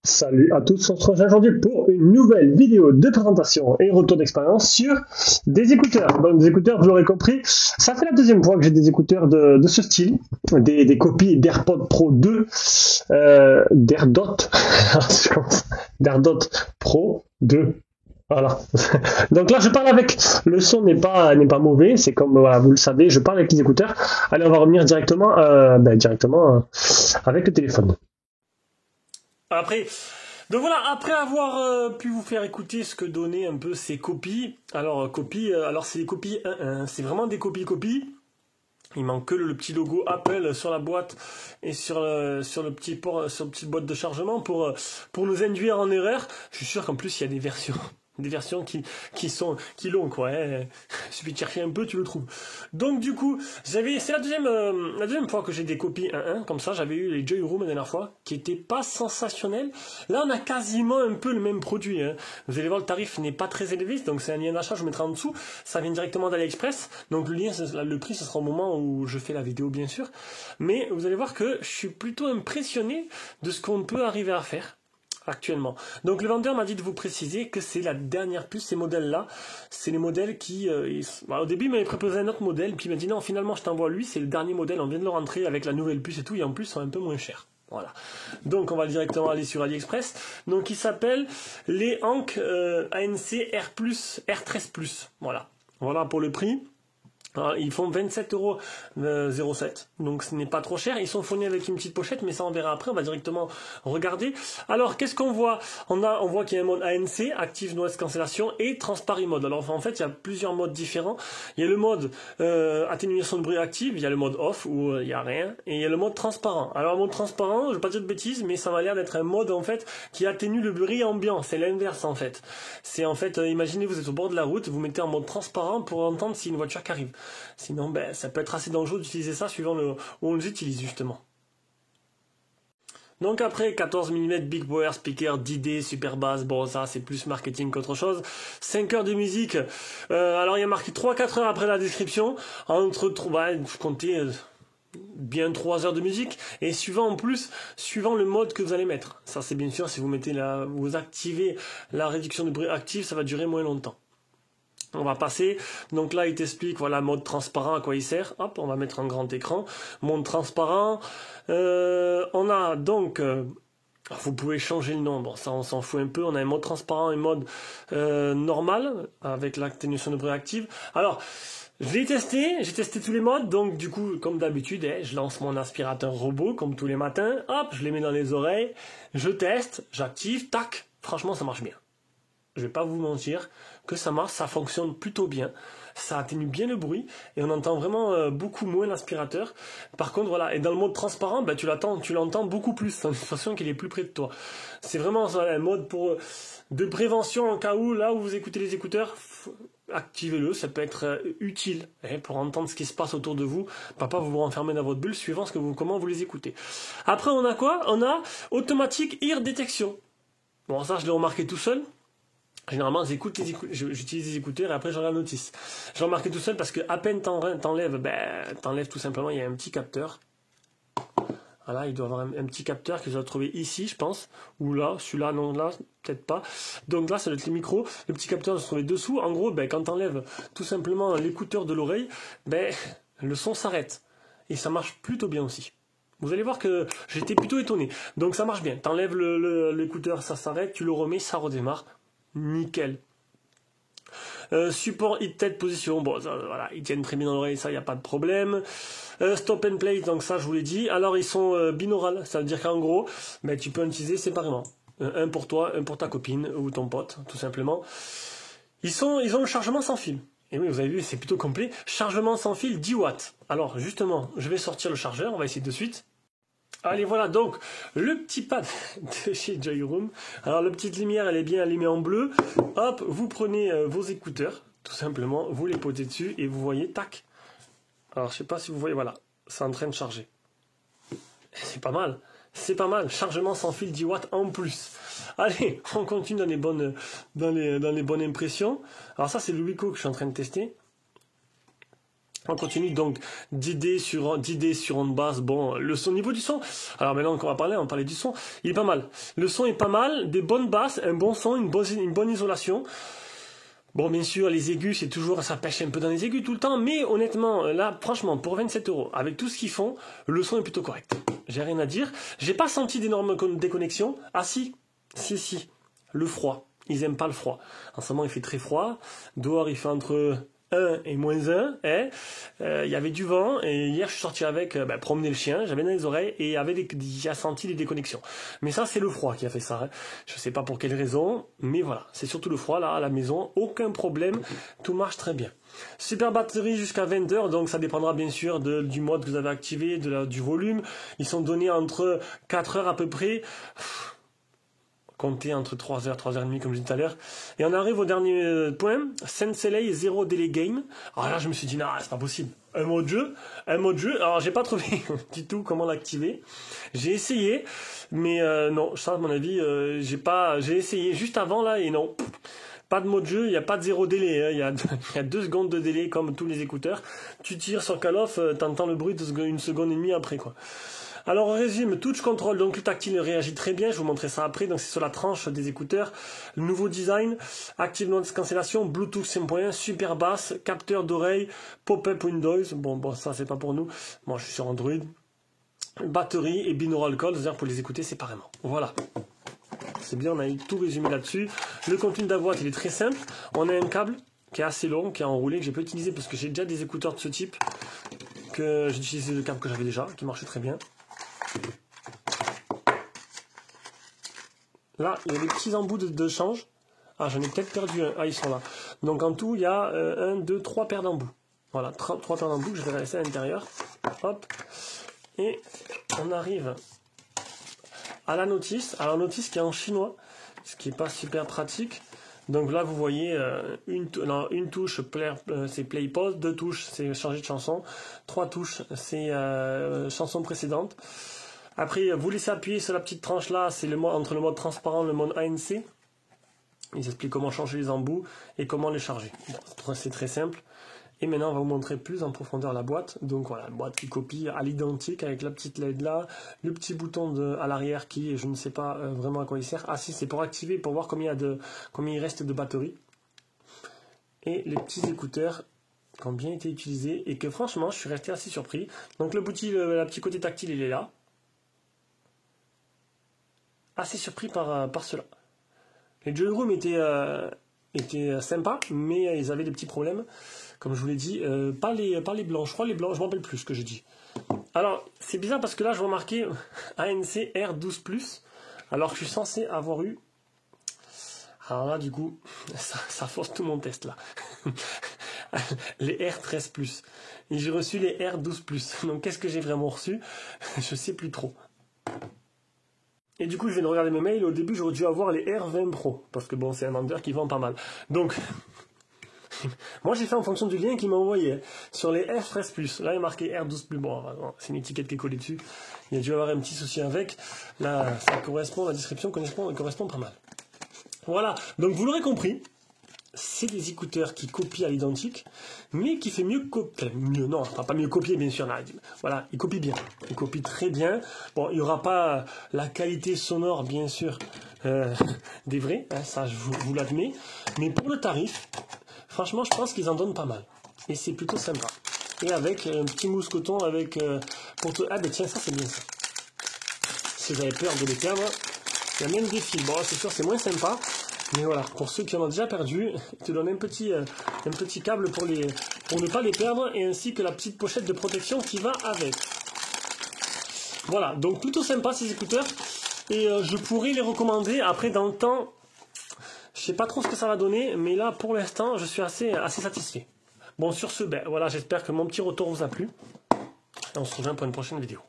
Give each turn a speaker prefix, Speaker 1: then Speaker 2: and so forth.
Speaker 1: Salut à tous, on se retrouve aujourd'hui pour une nouvelle vidéo de présentation et retour d'expérience sur des écouteurs. Donc des écouteurs, vous l'aurez compris, ça fait la deuxième fois que j'ai des écouteurs de ce style, des copies d'AirPods Pro 2, d'AirDot, d'AirDot Pro 2. Voilà. Donc là, je parle avec, le son n'est pas mauvais, c'est comme, voilà, vous le savez, je parle avec les écouteurs. Allez, on va revenir directement, avec le téléphone. Donc voilà, après avoir pu vous faire écouter ce que donnaient un peu ces copies, alors c'est des copies 1-1, c'est vraiment des copies. Il manque que le petit logo Apple sur la boîte et sur le petit port, sur la petite boîte de chargement pour nous induire en erreur. Je suis sûr qu'en plus il y a des versions qui l'ont quoi. Hein. Il suffit de chercher un peu, tu le trouves. Donc du coup, c'est la deuxième fois que j'ai des copies 1-1 comme ça. J'avais eu les Joy Room la dernière fois, qui étaient pas sensationnels. Là, on a quasiment un peu le même produit. Hein. Vous allez voir, le tarif n'est pas très élevé, donc c'est un lien d'achat, je vous mettrai en dessous. Ça vient directement d'AliExpress, donc le prix, ce sera au moment où je fais la vidéo, bien sûr. Mais vous allez voir que je suis plutôt impressionné de ce qu'on peut arriver à faire actuellement. Donc le vendeur m'a dit de vous préciser que c'est la dernière puce, ces modèles-là, c'est les modèles qui... au début, il m'avait proposé un autre modèle, puis il m'a dit non, finalement, je t'envoie lui, c'est le dernier modèle, on vient de le rentrer avec la nouvelle puce et tout, et en plus, ils sont un peu moins chers. Voilà. Donc on va directement aller sur AliExpress. Donc il s'appelle les Ank ANC R13+. Voilà. Voilà pour le prix. Alors, ils font 27,07 €, donc ce n'est pas trop cher. Ils sont fournis avec une petite pochette, mais ça on verra après. On va directement regarder. Alors, qu'est-ce qu'on voit? On voit qu'il y a un mode ANC, Active Noise Cancellation, et Transparent Mode. Alors, en fait, il y a plusieurs modes différents. Il y a le mode atténuation de bruit active, il y a le mode off, où il n'y a rien, et il y a le mode transparent. Alors, le mode transparent, je ne vais pas dire de bêtises, mais ça m'a l'air d'être un mode, en fait, qui atténue le bruit ambiant. C'est l'inverse, en fait. C'est, en fait, imaginez, vous êtes au bord de la route, vous mettez en mode transparent pour entendre si une voiture qui arrive. Sinon, ça peut être assez dangereux d'utiliser ça suivant où on les utilise justement. Donc après, 14 mm Big Power Speaker 10D, super basse, bon ça c'est plus marketing qu'autre chose. 5 heures de musique, alors il y a marqué 3-4 heures après la description, je comptais bien 3 heures de musique, et suivant le mode que vous allez mettre. Ça c'est bien sûr, si vous activez la réduction de bruit active, ça va durer moins longtemps. On va passer, donc là il t'explique, voilà, mode transparent, à quoi il sert. Hop, on va mettre un grand écran, mode transparent. On a donc, vous pouvez changer le nom, bon ça on s'en fout un peu, on a un mode transparent et mode normal, avec l'atténuation de bruit active. Alors, j'ai testé tous les modes, donc du coup, comme d'habitude, je lance mon aspirateur robot, comme tous les matins, hop, je les mets dans les oreilles, je teste, j'active, tac, franchement ça marche bien. Je vais pas vous mentir que ça marche, ça fonctionne plutôt bien, ça atténue bien le bruit et on entend vraiment beaucoup moins l'aspirateur. Par contre voilà, et dans le mode transparent, tu l'entends beaucoup plus, t'as l'impression qu'il est plus près de toi. C'est vraiment un mode de prévention en cas où, là où vous écoutez les écouteurs, activez-le, ça peut être utile pour entendre ce qui se passe autour de vous, pas vous renfermer dans votre bulle suivant comment vous les écoutez. Après on a quoi? On a automatique ear detection. Bon ça je l'ai remarqué tout seul. Généralement, j'utilise des écouteurs et après j'en la notice. J'ai remarqué tout seul parce que à peine t'enlèves tout simplement, il y a un petit capteur. Voilà, il doit avoir un petit capteur que je dois trouver ici, je pense. Ou là, celui-là, non, là, peut-être pas. Donc là, ça doit être le micro. Le petit capteur, je dois trouver dessous. En gros, quand t'enlèves tout simplement l'écouteur de l'oreille, le son s'arrête. Et ça marche plutôt bien aussi. Vous allez voir que j'étais plutôt étonné. Donc ça marche bien. T'enlèves l'écouteur, ça s'arrête. Tu le remets, ça redémarre. Nickel. Support hit tête position, bon voilà, ils tiennent très bien dans l'oreille, ça y a pas de problème. Stop and play, donc ça je vous l'ai dit. Alors ils sont binaurales, ça veut dire qu'en gros, tu peux en utiliser séparément. Un pour toi, un pour ta copine ou ton pote, tout simplement. Ils ont le chargement sans fil. Et oui, vous avez vu, c'est plutôt complet. Chargement sans fil 10 watts. Alors justement, je vais sortir le chargeur, on va essayer de suite. Allez, voilà, donc, le petit pad de chez Joy Room. Alors, la petite lumière, elle est bien allumée en bleu. Hop, vous prenez vos écouteurs, tout simplement, vous les posez dessus et vous voyez, tac. Alors, je sais pas si vous voyez, voilà, c'est en train de charger. C'est pas mal. C'est pas mal, chargement sans fil 10 watts en plus. Allez, on continue dans les bonnes impressions. Alors ça, c'est le Wico que je suis en train de tester. On continue donc d'idées sur onde basse. Bon, le son, au niveau du son. Alors maintenant qu'on va parler du son. Il est pas mal. Le son est pas mal, des bonnes basses, un bon son, une bonne isolation. Bon, bien sûr, les aigus, c'est toujours, ça pêche un peu dans les aigus tout le temps, mais honnêtement, là, franchement, pour 27 €, avec tout ce qu'ils font, le son est plutôt correct. J'ai rien à dire. J'ai pas senti d'énormes déconnexions. Ah si, le froid. Ils aiment pas le froid. En ce moment, il fait très froid. Dehors, il fait entre 1 et -1, il y avait du vent, et hier je suis sorti avec, promener le chien, j'avais dans les oreilles, et il a senti les déconnexions. Mais ça, c'est le froid qui a fait ça, hein. Je sais pas pour quelle raison, mais voilà, c'est surtout le froid, là, à la maison, aucun problème, tout marche très bien. Super batterie jusqu'à 20 h, donc ça dépendra bien sûr du mode que vous avez activé, du volume. Ils sont donnés entre 4 heures à peu près. Compter entre 3h, 3h30 comme je disais tout à l'heure. Et on arrive au dernier point, Senseley 0 Delay Game. Alors là, je me suis dit, non, c'est pas possible. Un mode jeu. Alors, j'ai pas trouvé du tout comment l'activer. J'ai essayé, mais non, ça, à mon avis, j'ai essayé juste avant, là, et non. Pas de mode jeu, il n'y a pas de 0 délai, hein. Il y a 2 secondes de délai, comme tous les écouteurs. Tu tires sur Call of, t'entends le bruit une seconde et demie après, quoi. Alors, on résume, touch control, donc le tactile réagit très bien, je vous montrerai ça après, donc c'est sur la tranche des écouteurs. Le nouveau design, active noise cancellation, Bluetooth 5.1, super basse, capteur d'oreille, pop-up Windows, bon, ça c'est pas pour nous, moi je suis sur Android. Batterie et binaural code, c'est-à-dire pour les écouter séparément. Voilà. C'est bien, on a tout résumé là-dessus. Le contenu de la boîte, il est très simple. On a un câble qui est assez long, qui est enroulé, que j'ai pas utilisé parce que j'ai déjà des écouteurs de ce type, que j'ai utilisé le câble que j'avais déjà, qui marchait très bien. Là, il y a des petits embouts de change. Ah, j'en ai peut-être perdu un. Ah, ils sont là. Donc en tout, il y a 1, 2, 3 paires d'embouts. Voilà, 3 paires d'embouts que je vais laisser à l'intérieur. Hop. Et on arrive à la notice. Alors, notice qui est en chinois, ce qui n'est pas super pratique. Donc là, vous voyez une touche, c'est play pause, 2 touches, c'est changer de chanson, 3 touches, c'est chanson précédente. Après, vous laissez appuyer sur la petite tranche là, c'est entre le mode transparent et le mode ANC. Ils expliquent comment changer les embouts et comment les charger. Bon, c'est très simple. Et maintenant, on va vous montrer plus en profondeur la boîte. Donc voilà, la boîte qui copie à l'identique avec la petite LED là, le petit bouton à l'arrière qui, je ne sais pas vraiment à quoi il sert. Ah si, c'est pour activer, pour voir combien il reste de batterie. Et les petits écouteurs qui ont bien été utilisés et que franchement, je suis resté assez surpris. Donc le petit côté tactile, il est là. Assez surpris par cela. Les Joyroom étaient sympas, mais ils avaient des petits problèmes. Comme je vous l'ai dit, pas les blancs. Je crois les blancs, je ne me rappelle plus ce que j'ai dit. Alors, c'est bizarre parce que là, je vois marqué ANC R12+, alors que je suis censé avoir eu... Alors là, du coup, ça force tout mon test, là. Les R13+. Et j'ai reçu les R12+. Donc, qu'est-ce que j'ai vraiment reçu? Je sais plus trop. Et du coup, je viens de regarder mes mails. Au début, j'aurais dû avoir les R20 Pro. Parce que bon, c'est un vendeur qui vend pas mal. Donc, moi, j'ai fait en fonction du lien qu'il m'a envoyé. Sur les R13+. Là, il est marqué R12+. Bon, c'est une étiquette qui est collée dessus. Il y a dû avoir un petit souci avec. Là, ça correspond, la description correspond pas mal. Voilà. Donc, vous l'aurez compris. C'est des écouteurs qui copient à l'identique, mais qui fait mieux copier. Non, pas mieux copier, bien sûr. Là. Voilà, il copie bien. Il copie très bien. Bon, il n'y aura pas la qualité sonore, bien sûr, des vrais. Hein, ça, je vous l'admets. Mais pour le tarif, franchement, je pense qu'ils en donnent pas mal. Et c'est plutôt sympa. Et avec un petit mousse coton, avec... Ah, ben tiens, ça, c'est bien ça. Si vous avez peur de les perdre, il y a même des fils. Bon, c'est sûr, c'est moins sympa. Mais voilà, pour ceux qui en ont déjà perdu, il te donne un petit câble pour ne pas les perdre, et ainsi que la petite pochette de protection qui va avec. Voilà, donc plutôt sympa ces écouteurs, et je pourrais les recommander. Après, dans le temps, je sais pas trop ce que ça va donner, mais là, pour l'instant, je suis assez satisfait. Bon, sur ce, ben voilà, j'espère que mon petit retour vous a plu, et on se rejoint pour une prochaine vidéo.